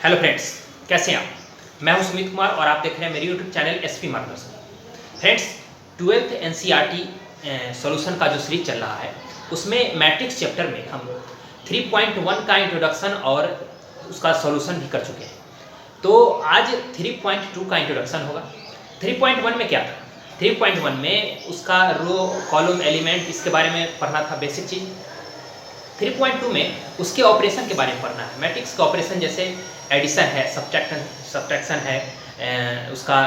Hello friends, कैसे हैं आप। मैं हूं सुमित कुमार और आप देख रहे हैं मेरे यूट्यूब चैनल एसपी मार्गदर्शन। फ्रेंड्स, 12th एनसीईआरटी सॉल्यूशन का जो सीरीज चल रहा है उसमें मैट्रिक्स चैप्टर में हम 3.1 का इंट्रोडक्शन और उसका सॉल्यूशन भी कर चुके हैं। तो आज 3.2 का इंट्रोडक्शन होगा। 3.1 में क्या था? 3.1 में उसका रो कॉलम एलिमेंट इसके बारे में पढ़ना था, बेसिक चीज़। 3.2 में उसके ऑपरेशन के बारे में पढ़ना है। मैट्रिक्स का ऑपरेशन जैसे एडिशन है, सब्ट्रैक्शन है, उसका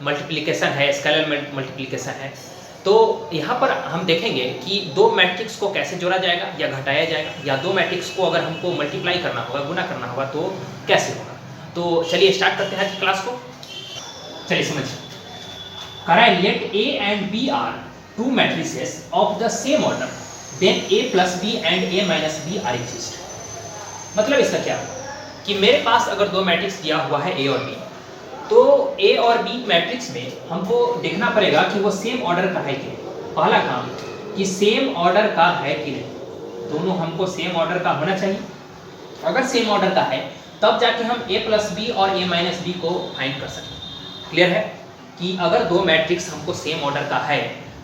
मल्टीप्लिकेशन है, स्केलर मल्टीप्लिकेशन है। तो यहाँ पर हम देखेंगे कि दो मैट्रिक्स को कैसे जोड़ा जाएगा या घटाया जाएगा, या दो मैट्रिक्स को अगर हमको मल्टीप्लाई करना होगा, गुना करना होगा तो कैसे होगा। तो चलिए स्टार्ट करते हैं आज की क्लास को। चलिए समझिए। कह रहा है let A and B are two matrices of the same order, then a plus B and a minus B are exist. मतलब इसका क्या है कि मेरे पास अगर दो मैट्रिक्स दिया हुआ है a और b, तो a और b मैट्रिक्स में हमको देखना पड़ेगा कि वो सेम ऑर्डर का है कि नहीं। पहला काम कि सेम ऑर्डर का है कि नहीं, दोनों हमको सेम ऑर्डर का होना चाहिए। अगर सेम ऑर्डर का है तब जाके हम a प्लस बी और a माइनस बी को फाइंड कर सकते। क्लियर है कि अगर दो मैट्रिक्स हमको सेम ऑर्डर का है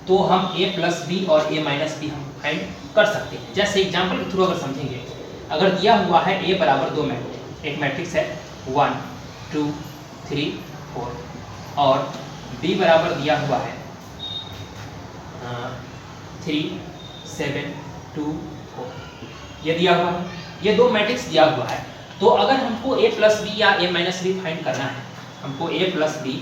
तो हम a प्लस बी और a माइनस बी हम फाइंड कर सकते हैं। जैसे एग्जांपल के थ्रू अगर समझेंगे, अगर दिया हुआ है a बराबर दो मैट्रिक्स, एक मैट्रिक्स है 1 2 3 4 और b बराबर दिया हुआ है 3 7 2 4, ये दिया हुआ है, ये दो मैट्रिक्स दिया हुआ है। तो अगर हमको a प्लस बी या a माइनस बी फाइंड करना है, हमको a प्लस बी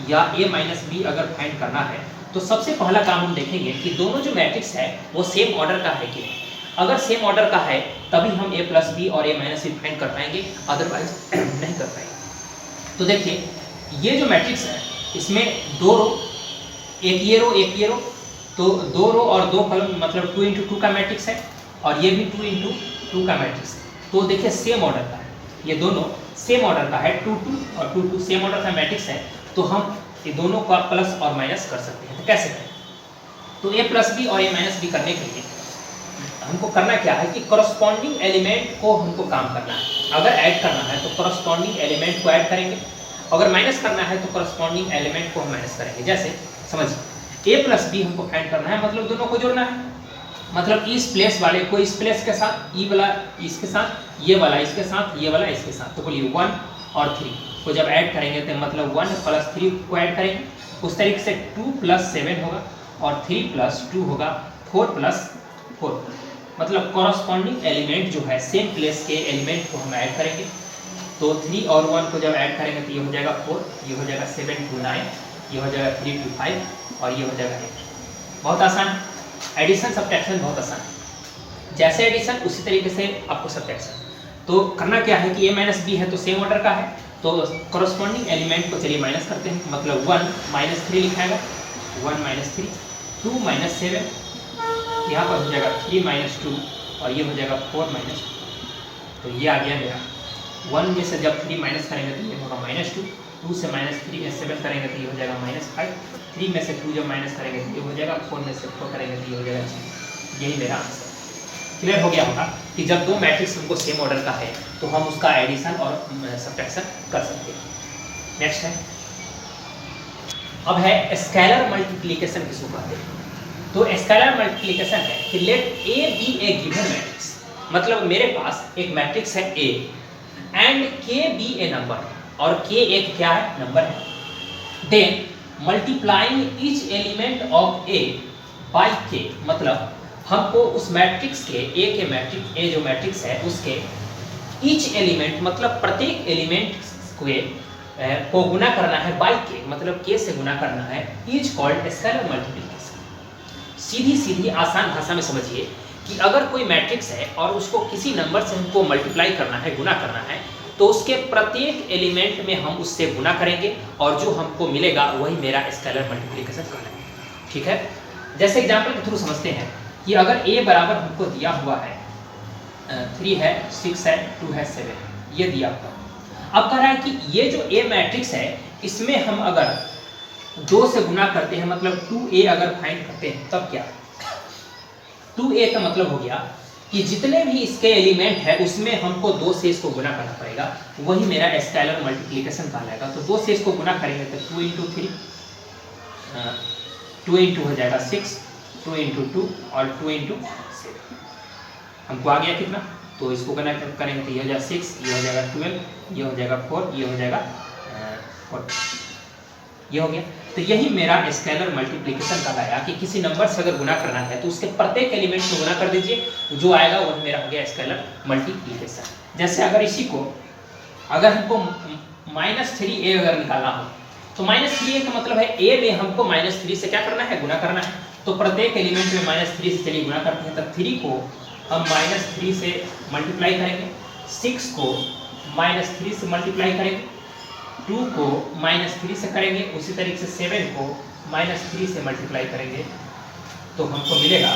या a माइनस बी अगर फाइंड करना है तो सबसे पहला काम हम देखेंगे कि दोनों जो मैट्रिक्स है वो सेम ऑर्डर का है कि नहीं। अगर सेम ऑर्डर का है तभी हम a प्लस बी और a माइनस बी फाइंड कर पाएंगे, अदरवाइज नहीं कर पाएंगे। तो देखिए ये जो मैट्रिक्स है इसमें दो रो, एक ये रो, तो दो रो और दो कॉलम, मतलब 2 into 2 का मैट्रिक्स है, और ये भी 2 into 2 का मैट्रिक्स है। तो देखिए सेम ऑर्डर का है, ये दोनों सेम ऑर्डर का है, 2 2 और 2 2 सेम ऑर्डर का मैट्रिक्स है। तो हम ये दोनों का प्लस और माइनस कर सकते हैं। तो कैसे करें? तो a प्लस बी और a माइनस बी करने के लिए हमको करना क्या है कि करस्पॉन्डिंग एलिमेंट को हमको काम करना है। अगर ऐड करना है तो करस्पॉन्डिंग एलिमेंट को ऐड करेंगे, अगर माइनस करना है तो करस्पॉन्डिंग एलिमेंट को हम माइनस करेंगे। जैसे समझिए a प्लस बी हमको फाइंड करना है, मतलब दोनों को जोड़ना है। मतलब इस प्लेस वाले को इस प्लेस के साथ, ई वाला इसके साथ, ये वाला इसके साथ, ये वाला इसके साथ। तो बोलिए 1 और 3 को जब ऐड करेंगे तो मतलब 1 प्लस 3 को ऐड करेंगे, उस तरीके से 2 प्लस 7 होगा और 3 प्लस 2 होगा 4 प्लस 4। मतलब कॉरस्पॉन्डिंग एलिमेंट जो है सेम प्लेस के एलिमेंट को हम ऐड करेंगे। तो 3 और 1 को जब ऐड करेंगे तो ये हो जाएगा 4, ये हो जाएगा 7 2 9, ये हो जाएगा 3 2 5 और ये हो जाएगा 8। बहुत आसान, एडिशन सब्ट्रैक्शन बहुत आसान। जैसे एडिशन उसी तरीके से आपको सब्ट्रैक्शन। तो करना क्या है कि a माइनस बी है तो सेम ऑर्डर का है, तो कॉरस्पॉन्डिंग एलिमेंट को चलिए माइनस करते हैं। मतलब 1 माइनस 3 लिखाएगा, 1 माइनस 3, 2 माइनस 7, यहाँ पर हो जाएगा 3 माइनस 2 और ये हो जाएगा 4 माइनस 2। तो ये आ गया मेरा 1 में से जब 3 माइनस करेंगे तो ये होगा माइनस 2, 2 से माइनस 3 7 करेंगे तो ये हो जाएगा माइनस 5, 3 में से 2 जब माइनस करेंगे तो ये हो जाएगा, 4 में से 4 करेंगे तो ये हो जाएगा 6। यही मेरा आंसर। क्लियर हो गया होगा कि जब दो मैट्रिक्स हमको सेम ऑर्डर का है तो हम उसका एडिशन और सब्ट्रैक्शन कर सकते हैं। नेक्स्ट है, अब है स्केलर मल्टीप्लिकेशन किसको कहते हैं। तो स्केलर मल्टीप्लिकेशन है कि let A be a given matrix, मतलब मेरे पास एक मैट्रिक्स है a and k be a number, और k एक क्या है, नंबर है। Then multiplying each element of a by k, मतलब हमको उस मैट्रिक्स के a जो मैट्रिक्स है उसके ईच एलिमेंट, मतलब प्रत्येक एलिमेंट को गुना करना है बाय k, मतलब k से गुना करना है। Each called scalar multiplication. सीधी आसान भाषा में समझिए कि अगर कोई मैट्रिक्स है और उसको किसी नंबर से हमको मल्टीप्लाई करना है, गुना करना है, तो उसके प्रत्येक एलिमेंट में हम उससे गुना करेंगे और जो हमको मिलेगा वही मेरा स्केलर मल्टीप्लिकेशन कहलाएगा। ठीक है, जैसे एग्जाम्पल के थ्रू समझते हैं कि अगर a बराबर हमको दिया हुआ है 3 है, 6 है, 2 है, 7, ये दिया हुआ। अब कह रहा है कि ये जो a मैट्रिक्स है इसमें हम अगर 2 से गुना करते हैं, मतलब 2a अगर फाइंड करते हैं तब क्या, 2a का मतलब हो गया कि जितने भी इसके एलिमेंट है उसमें हमको 2 से इसको गुना करना पड़ेगा, वही मेरा स्केलर मल्टीप्लिकेशन कहलाएगा। तो 2 से इसको गुना करेंगे तो 2 × 3, 2 × हो जाएगा 6, 2 × 2 और 2 × 7। हमको आ गया कितना, तो इसको गुना करेंगे तो ये हो जाएगा 6, ये हो जाएगा 12, ये हो जाएगा 4, ये हो जाएगा 4, ये हो गया। तो यही मेरा स्केलर मल्टीप्लिकेशन कहलाया कि किसी नंबर से अगर गुना करना है तो उसके प्रत्येक एलिमेंट को गुना कर दीजिए, जो आएगा वह मेरा हो गया स्केलर मल्टीप्लिकेशन। जैसे अगर इसी को अगर हमको -3a अगर निकालना हो तो -3a का मतलब है a में हमको -3 से क्या करना है, गुना करना है। तो प्रत्येक एलिमेंट में -3 से चलिए गुना करते हैं, तब 3 को हम -3 से मल्टीप्लाई करेंगे, 6 को -3 से मल्टीप्लाई करेंगे, 2 को -3 से करेंगे, उसी तरीके से 7 को -3 से मल्टीप्लाई करेंगे तो हमको मिलेगा,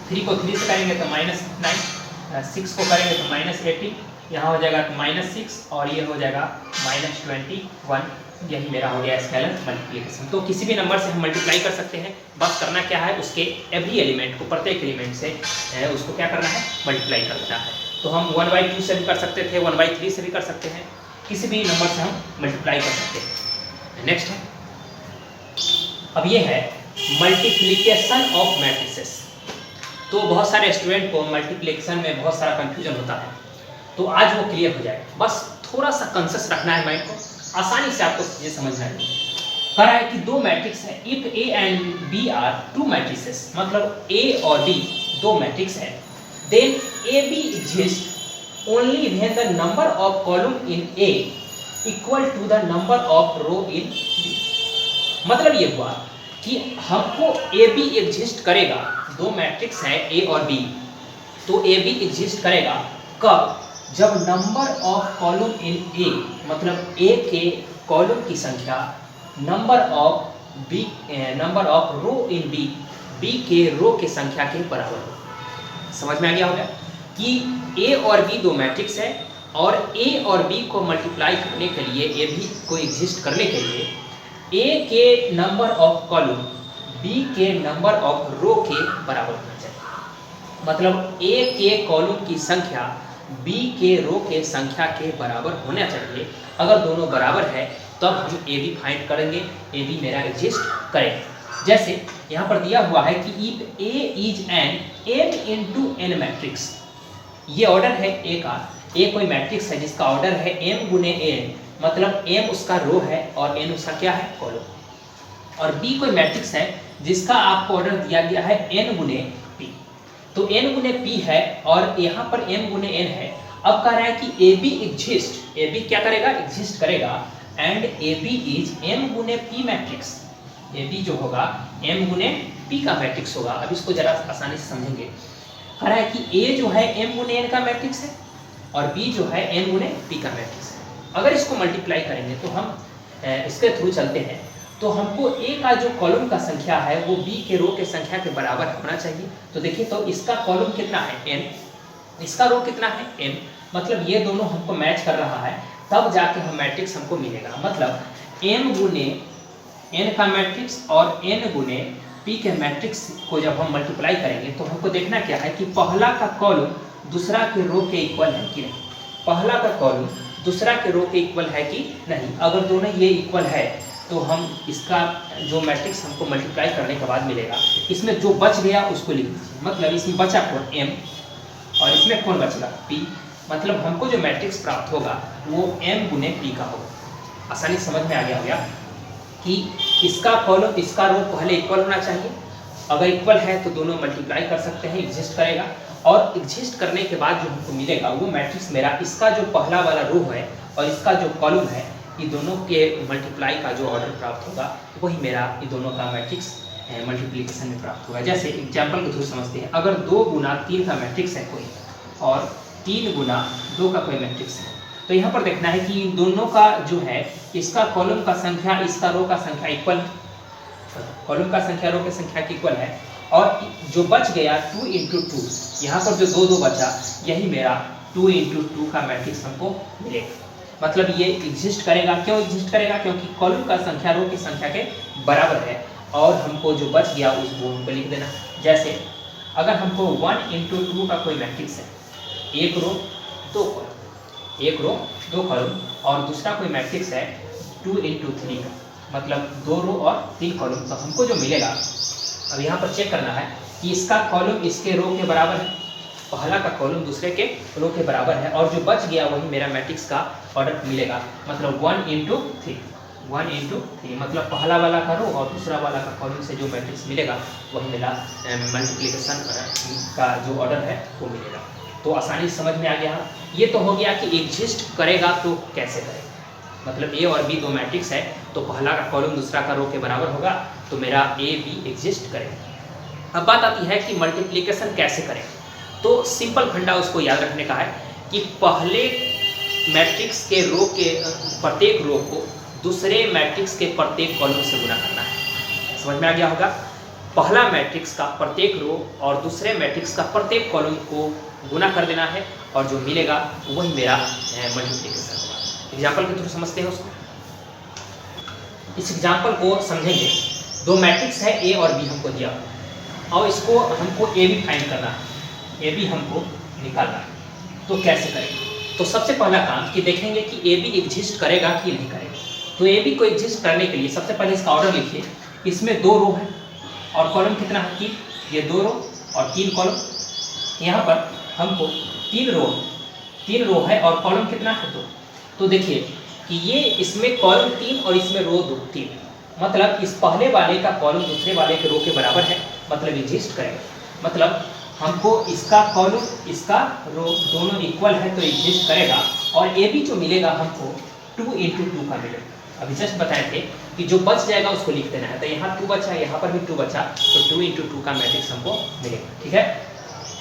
3 को 3 से करेंगे तो -9, 6 को करेंगे तो -18, यहाँ हो जाएगा -6 और ये हो जाएगा -21। यही मेरा हो गया स्केलर मल्टीप्लिकेशन। तो किसी भी नंबर से हम मल्टीप्लाई कर सकते हैं, बस करना क्या है, उसके एवरी एलिमेंट को, प्रत्येक एलिमेंट से उसको क्या करना है, मल्टीप्लाई करना है। तो हम 1/2 से भी कर सकते थे, 1/3 से भी कर सकते हैं, किसी भी नंबर से हम मल्टीप्लाई कर सकते हैं। नेक्स्ट है, अब ये है मल्टीप्लिकेशन ऑफ मैट्रिसेस। तो बहुत सारे स्टूडेंट को मल्टीप्लिकेशन में बहुत सारा कंफ्यूजन होता है, तो आज वो क्लियर हो जाए। बस थोड़ा सा कॉन्शियस रखना है माइंड को, आसानी से आपको चीजें समझना है। कह रहा है कि 2 मैट्रिक्स है, if A and B are 2 matrices, मतलब ए और बी 2 मैट्रिक्स है, then A B exist only when the number of column in A equal to the number of row in B। मतलब ये हुआ कि हमको ए बी एग्जिस्ट करेगा, 2 matrix है ए और बी, तो ए बी एग्जिस्ट करेगा कब, जब number of column in A, मतलब ए के कॉलम की संख्या number of row in B, B के रो के संख्या के बराबर हो। समझ में आ गया होगा कि ए और बी 2 मैट्रिक्स है और ए और बी को मल्टीप्लाई करने के लिए, ए बी को एग्जिस्ट करने के लिए ए के नंबर ऑफ कॉलम बी के नंबर ऑफ रो के बराबर होना चाहिए। मतलब ए के कॉलम की संख्या बी के रो के संख्या के बराबर होना चाहिए। अगर दोनों बराबर है तब हम ए बी फाइंड करेंगे, ए बी मेरा एग्जिस्ट करेगा। जैसे यहाँ पर दिया हुआ है कि if A is an m into n matrix, ये ऑर्डर है ए का, ए कोई मैट्रिक्स है जिसका ऑर्डर है m गुने n, मतलब m उसका रो है और n उसका क्या है, कॉलम। और b कोई मैट्रिक्स है जिसका आपको ऑर्डर दिया गया है n गुने p, तो n गुने p है और यहाँ पर m गुने n है। अब कह रहा है कि A B exist, A B क्या करेगा, एग्जिस्ट करेगा, and A B is m गुने p मैट्रिक्स, ए बी जो होगा m गुने p का मैट्रिक्स होगा। अब इसको जरा आसानी से समझेंगे। कह रहा है कि a जो है m गुने n का मैट्रिक्स है और b जो है n गुने p का मैट्रिक्स है। अगर इसको मल्टीप्लाई करेंगे तो हम इसके थ्रू चलते हैं, तो हमको a का जो कॉलम का संख्या है वो b के रो के संख्या के बराबर होना चाहिए। तो देखिए, तो इसका कॉलम कितना है n, इसका रो कितना है m, मतलब ये दोनों हमको मैच कर रहा है, तब जाके हम मैट्रिक्स हमको मिलेगा। मतलब m गुने n का मैट्रिक्स और n गुने p के मैट्रिक्स को जब हम मल्टीप्लाई करेंगे तो हमको देखना क्या है कि पहला का कॉलम दूसरा के रो के इक्वल है कि नहीं, पहला का कॉलम दूसरा के रो के इक्वल है कि नहीं। अगर दोनों ये इक्वल है तो हम इसका जो मैट्रिक्स हमको मल्टीप्लाई करने के बाद मिलेगा, इसमें जो बच गया उसको लिख दीजिए। मतलब इसमें बचा कौन, m, और इसमें कौन बचेगा, p, मतलब हमको जो मैट्रिक्स प्राप्त होगा वो m गुने p का होगा। आसानी समझ में आ गया होगा कि इसका कॉलम इसका रो पहले इक्वल होना चाहिए, अगर इक्वल है तो दोनों मल्टीप्लाई कर सकते हैं, एग्जिस्ट करेगा, और एग्जिस्ट करने के बाद जो हमको मिलेगा वो मैट्रिक्स मेरा, इसका जो पहला वाला रो है और इसका जो कॉलम है, ये दोनों के मल्टीप्लाई का जो ऑर्डर प्राप्त होगा वही मेरा ये दोनों का मैट्रिक्स मल्टीप्लिकेशन में प्राप्त होगा। जैसे एग्जाम्पल के थ्रू समझते हैं, अगर 2 गुना 3 का मैट्रिक्स है कोई और 3 गुना 2 का कोई मैट्रिक्स है, तो यहाँ पर देखना है कि इन दोनों का जो है, इसका कॉलम का संख्या इसका रो का संख्या इक्वल, कॉलम का संख्या रो की संख्या की इक्वल है, और जो बच गया 2 × 2, यहाँ पर जो 2 बचा यही मेरा 2 × 2 का मैट्रिक्स हमको मिलेगा। मतलब ये एग्जिस्ट करेगा, क्यों एग्जिस्ट करेगा, क्योंकि कॉलम का संख्या रो की संख्या के बराबर है, और हमको जो बच गया उसको हमको लिख देना। जैसे अगर हमको 1 इंटू 2 का कोई मैट्रिक्स है, एक रो दो कॉलम, एक रो दो कॉलम, और दूसरा कोई मैट्रिक्स है 2 इंटू 3 का, मतलब 2 रो और 3 कॉलम, तो हमको जो मिलेगा, अब यहाँ पर चेक करना है कि इसका कॉलम इसके रो के बराबर है, पहला का कॉलम दूसरे के रो के बराबर है, और जो बच गया वही मेरा मैट्रिक्स का ऑर्डर मिलेगा, मतलब 1 इंटू 3, 1 इंटू 3, मतलब पहला वाला का रो और दूसरा वाला का कॉलम से जो मैट्रिक्स मिलेगा वही मेरा मल्टीप्लिकेशन का जो ऑर्डर है वो मिलेगा। तो आसानी से समझ में आ गया। ये तो हो गया कि एग्जिस्ट करेगा तो कैसे करेगा, मतलब ए और बी दो मैट्रिक्स है, तो पहला का कॉलम दूसरा का रो के बराबर होगा, तो मेरा ए बी एग्जिस्ट करेगा। अब बात आती है कि मल्टीप्लिकेशन कैसे करें, तो सिंपल फंडा उसको याद रखने का है कि पहले मैट्रिक्स के रो के प्रत्येक रो को दूसरे मैट्रिक्स के प्रत्येक कॉलम से गुना करना है। समझ में आ गया होगा। पहला मैट्रिक्स का प्रत्येक रो और दूसरे मैट्रिक्स का प्रत्येक कॉलम को गुना कर देना है, और जो मिलेगा वही मेरा मल्टीप्लिकेशन होगा। एग्जाम्पल के थ्रू समझते हैं उसको। इस एग्जाम्पल को समझेंगे। दो मैट्रिक्स है ए और बी हमको दिया, और इसको हमको ए बी फाइंड करना है, ए बी हमको निकालना है। तो कैसे करेंगे? तो सबसे पहला काम कि देखेंगे कि ए बी एग्जिस्ट करेगा कि नहीं करेगा। तो ए बी को एग्जिस्ट करने के लिए सबसे पहले इसका ऑर्डर लिखिए। इसमें 2 रो है और कॉलम कितना है 3, ये 2 रो और 3 कॉलम। यहाँ पर हमको 3 रो है और कॉलम कितना है 2। तो देखिए कि ये इसमें कॉलम 3 और इसमें रो 3, मतलब इस पहले वाले का कॉलम दूसरे वाले के रो के बराबर है, मतलब एग्जिस्ट करेगा। मतलब हमको इसका कॉलम इसका रो दोनों इक्वल है तो एग्जिस्ट करेगा, और ए बी जो मिलेगा हमको 2 इंटू 2 का मिलेगा। अभी जस्ट बताए थे कि जो बच जाएगा उसको लिख देना है, तो यहाँ 2 बचा, यहाँ पर भी 2 बचा, तो 2 इंटू 2 का मैट्रिक्स हमको मिलेगा। ठीक है।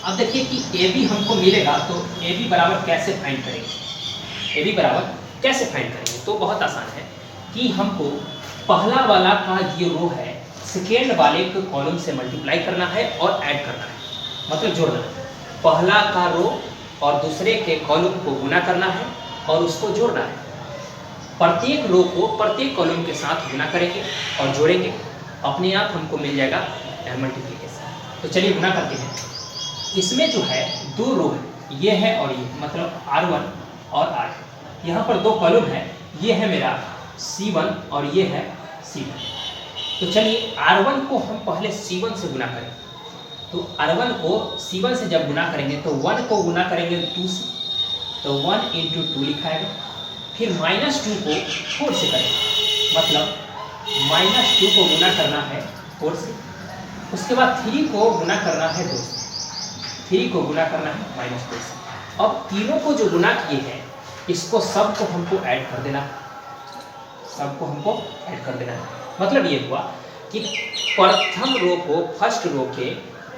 अब देखिए कि ए बी हमको मिलेगा, तो ए बी बराबर कैसे फाइंड करेंगे? ए बी बराबर कैसे फाइंड करेंगे? तो बहुत आसान है कि हमको पहला वाला का ये रो है सेकेंड वाले के कॉलम से मल्टीप्लाई करना है और ऐड करना है, मतलब जोड़ना है। पहला का रो और दूसरे के कॉलम को गुना करना है और उसको जोड़ना है। प्रत्येक रो को प्रत्येक कॉलम के साथ गुना करेंगे और जोड़ेंगे, अपने आप हमको मिल जाएगा मल्टीप्लिकेशन। तो चलिए गुना करते हैं। इसमें जो है 2 रो है, ये है और ये, मतलब R1 और R2। यहाँ पर 2 कॉलम है, ये है मेरा C1 और ये है C2। तो चलिए R1 को हम पहले C1 से गुना करें। तो R1 को C1 से जब गुना करेंगे तो 1 को गुना करेंगे 2 से, तो 1 इंटू 2 लिखाएगा। फिर -2 को 4 से करेंगे, मतलब -2 को गुना करना है 4 से। उसके बाद 3 को गुना करना है 2 से, 3 को गुना करना है -2 से। अब तीनों को जो गुना किए हैं इसको सबको हमको ऐड कर देना है, सबको हमको ऐड कर देना है। मतलब ये हुआ कि प्रथम रो को फर्स्ट रो के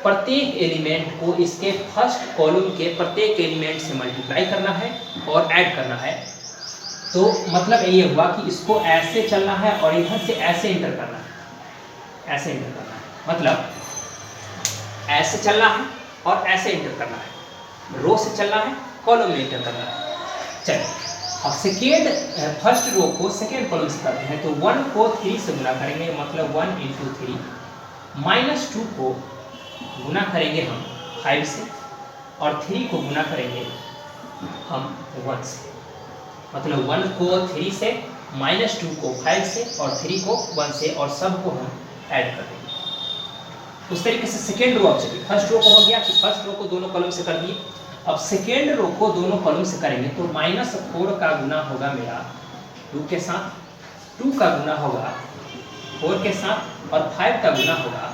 प्रत्येक एलिमेंट को इसके फर्स्ट कॉलम के प्रत्येक एलिमेंट से मल्टीप्लाई करना है और ऐड करना है। तो मतलब ये हुआ कि इसको ऐसे चलना है और इधर से ऐसे इंटर करना है, ऐसे इंटर करना है, मतलब ऐसे चलना है और ऐसे इंटर करना है। रो से चलना है, कॉलम में इंटर करना है। चलिए अब फर्स्ट रो को सेकेंड कॉलम से करते हैं। तो 1 को 3 से गुना करेंगे, मतलब 1 इंटू 3। -2 को गुना करेंगे हम 5 से, और 3 को गुना करेंगे हम 1 से, मतलब 1 को 3 से, -2 को 5 से और 3 को 1 से, और सबको हम ऐड कर देंगे। उस तरीके से सेकेंड रो, अब चलिए फर्स्ट रो को हो गया कि फर्स्ट रो को दोनों कॉलम से कर दिए। अब सेकेंड रो को दोनों कॉलम से करेंगे तो -4 का गुना होगा मेरा 2 के साथ, 2 का गुना होगा 4 के साथ, और 5 का गुना होगा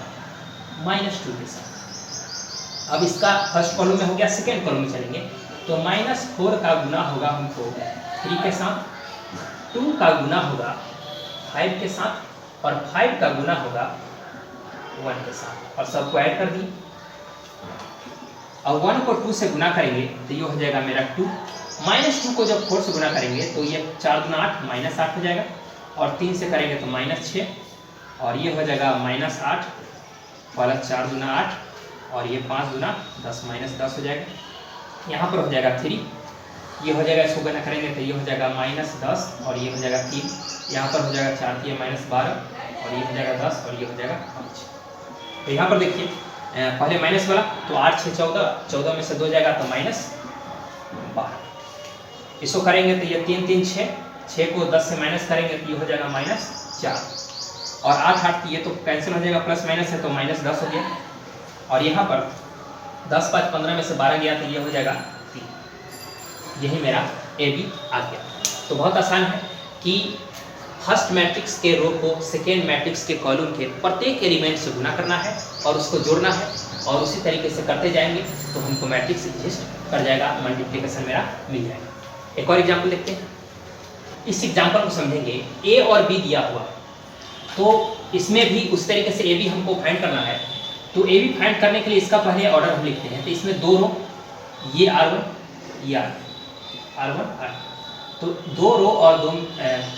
-2 के साथ। अब इसका फर्स्ट कॉलम में हो गया, सेकेंड कॉलम में चलेंगे तो -4 का गुना होगा हमको 3 के साथ, 2 का गुना होगा 5 के साथ, और 5 का गुना होगा 1 के साथ, और सबको ऐड कर दिए। अब 1 को 2 से गुना करेंगे तो ये हो जाएगा मेरा 2। -2 को जब 4 से गुना करेंगे तो ये 4 दूना 8, -8 हो जाएगा, और 3 से करेंगे तो -6, और ये हो जाएगा -8 वाला 4 दूना 8, और ये 5 दूना 10, -10 हो जाएगा। यहाँ पर हो जाएगा 3, ये हो जाएगा, इसको गुना करेंगे तो ये हो जाएगा -10, और ये हो जाएगा 3, यहाँ पर हो जाएगा 4 -12, और ये हो जाएगा 10, और ये हो जाएगा 5। तो यहाँ पर देखिए पहले माइनस वाला, तो 8 6 14, 14 में से 2 जाएगा तो -12। इसको करेंगे तो ये 3 3 6, 6 को 10 से माइनस करेंगे तो ये हो जाएगा -4, और 8 8 ये तो कैंसिल हो जाएगा, प्लस माइनस है तो -10 हो गया, और यहाँ पर 10 5 15 में से 12 गया तो ये हो जाएगा 3। यही मेरा ए बी आ गया। तो बहुत आसान है कि फर्स्ट मैट्रिक्स के रो को सेकेंड मैट्रिक्स के कॉलम के प्रत्येक एलिमेंट से गुना करना है और उसको जोड़ना है, और उसी तरीके से करते जाएंगे तो हमको मैट्रिक्स एग्जिस्ट कर जाएगा, मल्टीप्लिकेशन मेरा मिल जाएगा। एक और एग्जाम्पल देखते हैं। इस एग्जाम्पल को समझेंगे, ए और बी दिया हुआ, तो इसमें भी उस तरीके से ए बी हमको फाइंड करना है। तो ए बी फाइंड करने के लिए इसका पहले ऑर्डर हम लिखते हैं। तो इसमें 2 रो, ये R1 ये R1 R, तो 2 रो और 2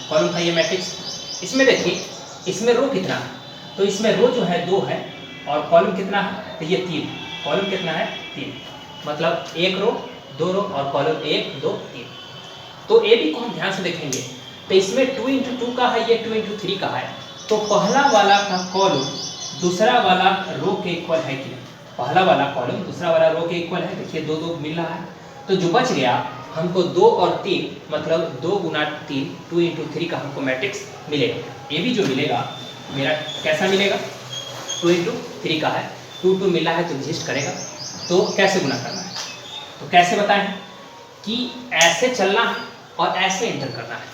कॉलम का ये मैट्रिक्स। इसमें देखिए इसमें रो कितना है, तो इसमें रो जो है 2 है, और कॉलम कितना है, तो ये 3। कॉलम कितना है 3, मतलब 1 रो 2 रो और कॉलम 1 2 3। तो ए बी को हम ध्यान से देखेंगे तो इसमें 2 × 2 का है, ये 2 × 3 का है। तो पहला वाला का कॉलम दूसरा वाला रो के इक्वल है कि नहीं? पहला वाला कॉलम दूसरा वाला रो के इक्वल है। देखिए 2 2 मिल रहा है, तो जो बच गया हमको 2 और 3, मतलब 2 × 3 2 × 3 का हमको मैट्रिक्स मिलेगा। ये भी जो मिलेगा मेरा कैसा मिलेगा, 2 × 3 का है, 2 2 मिला है तो एग्जिस्ट करेगा। तो कैसे गुना करना है, तो कैसे बताएं कि ऐसे चलना है और ऐसे एंटर करना है,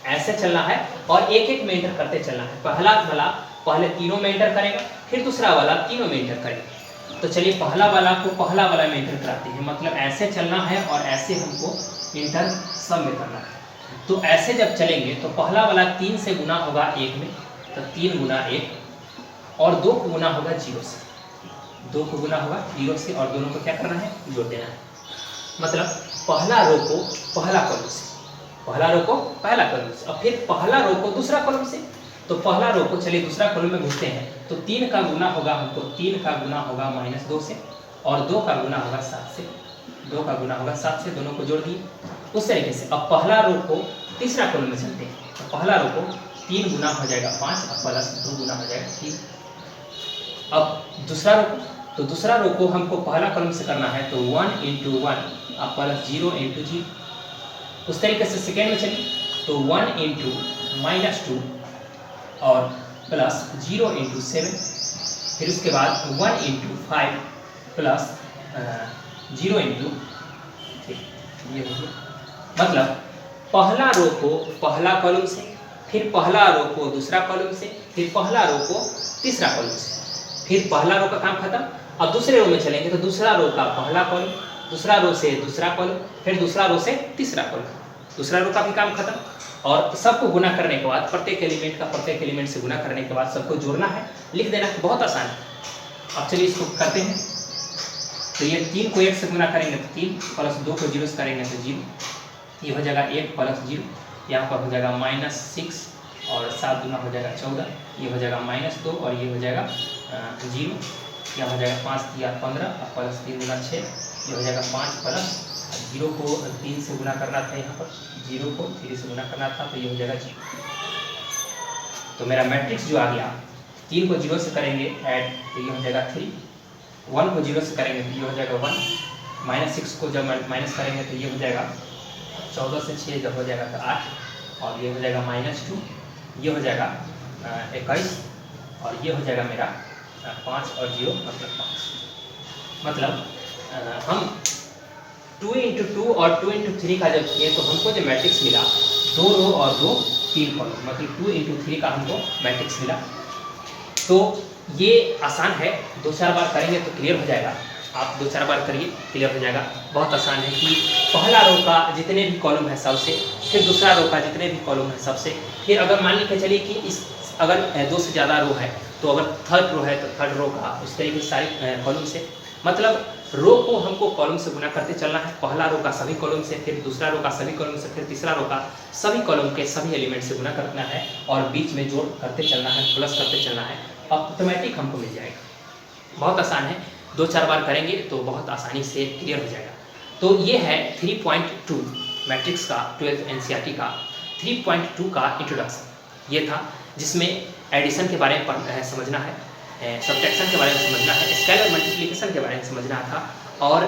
ऐसे चलना है और एक एक में एंटर करते चलना है। पहला वाला पहले तीनों में एंटर करेगा, फिर दूसरा वाला तीनों में एंटर करेगा। तो चलिए पहला वाला को पहला वाला में एंटर कराते हैं, मतलब ऐसे चलना है और ऐसे हमको इंटर सब में करना है। तो ऐसे जब चलेंगे तो पहला वाला 3 से गुना होगा 1 में, तो 3 × 1, और 2 को गुना होगा 0 से, 2 को गुना होगा 0 से, और दोनों को क्या करना है, जोड़ देना है। मतलब पहला रो को पहला कॉलम से, पहला रो को पहला कॉलम से, और फिर पहला रो को दूसरा कॉलम से। तो पहला रो को चलिए दूसरा कॉलम में घुसते हैं, तो 3 का गुना होगा हमको, 3 का गुना होगा -2 से, और 2 का गुना होगा 7 से, 2 का गुना होगा 7 से, दोनों को जोड़ दिए। उस तरीके से अब पहला रो को तीसरा कॉलम में चलते हैं, तो पहला रो को 3 गुना हो जाएगा 5, और प्लस 2 गुना हो जाएगा 3। अब दूसरा रो को, तो दूसरा रो को हमको पहला कॉलम से करना है, तो 1 × 1 और प्लस 0 × 0। उस तरीके से सेकेंड में चलिए, तो 1 × -2 और प्लस 0 × 7, फिर उसके बाद 1 × 5 प्लस 0 × 3, ये हो गया। मतलब पहला रो को पहला कॉलम से, फिर पहला रो को दूसरा कॉलम से, फिर पहला रो को तीसरा कॉलम से, फिर पहला रो का काम खत्म। अब दूसरे रो में चलेंगे तो दूसरा रो का पहला कॉलम, दूसरा रो से दूसरा कॉलम, फिर दूसरा रो से तीसरा कॉलम, दूसरा रो का भी काम खत्म। और सबको गुना करने के बाद, प्रत्येक एलिमेंट का प्रत्येक एलिमेंट से गुना करने के बाद सबको जोड़ना है, लिख देना है, बहुत आसान है। अब चलिए इसको करते हैं। तो ये 3 को 1 से गुना करेंगे तो 3, प्लस 2 को 0 से करेंगे तो 0, ये हो जाएगा 1 प्लस 0, यहाँ पर हो जाएगा -6, और 7 गुना हो जाएगा 14, ये हो जाएगा -2, और ये हो जाएगा 0, यहाँ हो जाएगा 5 3 15, और प्लस 3 × 6, ये हो जाएगा 5 प्लस 0 को 3 से गुना करना था, यहाँ पर 0 को 3 से गुना करना था, तो ये हो जाएगा 0। तो मेरा मैट्रिक्स जो आ गया, 3 को 0 से करेंगे ऐड तो ये हो जाएगा 3, 1 को 0 से करेंगे तो ये हो जाएगा 1, -6 को जब माइनस करेंगे तो ये हो जाएगा 14 से 6 जब हो जाएगा तो 8, और ये हो जाएगा -2, ये हो जाएगा 21, और ये हो जाएगा मेरा 5 और 0 मतलब 5। मतलब हम 2 × 2 और 2 × 3 का जब किए तो हमको जो मैट्रिक्स मिला 2 रो और 3 कॉलम, मतलब 2 × 3 का हमको मैट्रिक्स मिला। तो ये आसान है, 2-4 बार करेंगे तो क्लियर हो जाएगा। आप 2-4 बार करिए, क्लियर हो जाएगा। बहुत आसान है कि पहला रो का जितने भी कॉलम है सबसे, फिर दूसरा रो का जितने भी कॉलम है सबसे, फिर अगर मान लीजिए चलिए कि इस अगर 2 से ज़्यादा रो है तो अगर थर्ड रो है तो थर्ड रो का, उस तरीके से सारे कॉलम से, मतलब रो को हमको कॉलम से गुना करते चलना है। पहला रो का सभी कॉलम से, फिर दूसरा रो का सभी कॉलम से, फिर तीसरा रो का सभी कॉलम के सभी एलिमेंट से गुना करना है, और बीच में जोड़ करते चलना है, प्लस करते चलना है, ऑटोमेटिक हमको मिल जाएगा। बहुत आसान है, 2-4 बार करेंगे तो बहुत आसानी से क्लियर हो जाएगा। तो ये है 3.2 मैट्रिक्स का 12th NCERT का 3.2 का इंट्रोडक्शन। ये था जिसमें एडिशन के बारे में समझना है। सब्ट्रैक्शन के बारे में समझना है, स्केलर मल्टीप्लिकेशन के बारे में समझना था और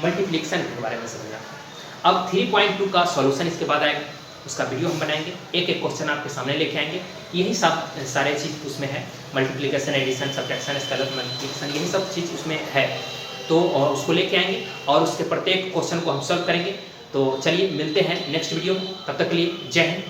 मल्टीप्लिकेशन के बारे में समझना था। अब 3.2 का सॉल्यूशन इसके बाद आएगा, उसका वीडियो हम बनाएंगे, एक एक क्वेश्चन आपके सामने लेके आएंगे। यही सब सारे चीज़ उसमें है, multiplication, addition, subtraction, scalar multiplication, यही सब चीज़ उसमें है। तो उसको लेके आएंगे और उसके प्रत्येक क्वेश्चन को हम सॉल्व करेंगे। तो चलिए मिलते हैं नेक्स्ट वीडियो में, तब तक के लिए जय हिंद।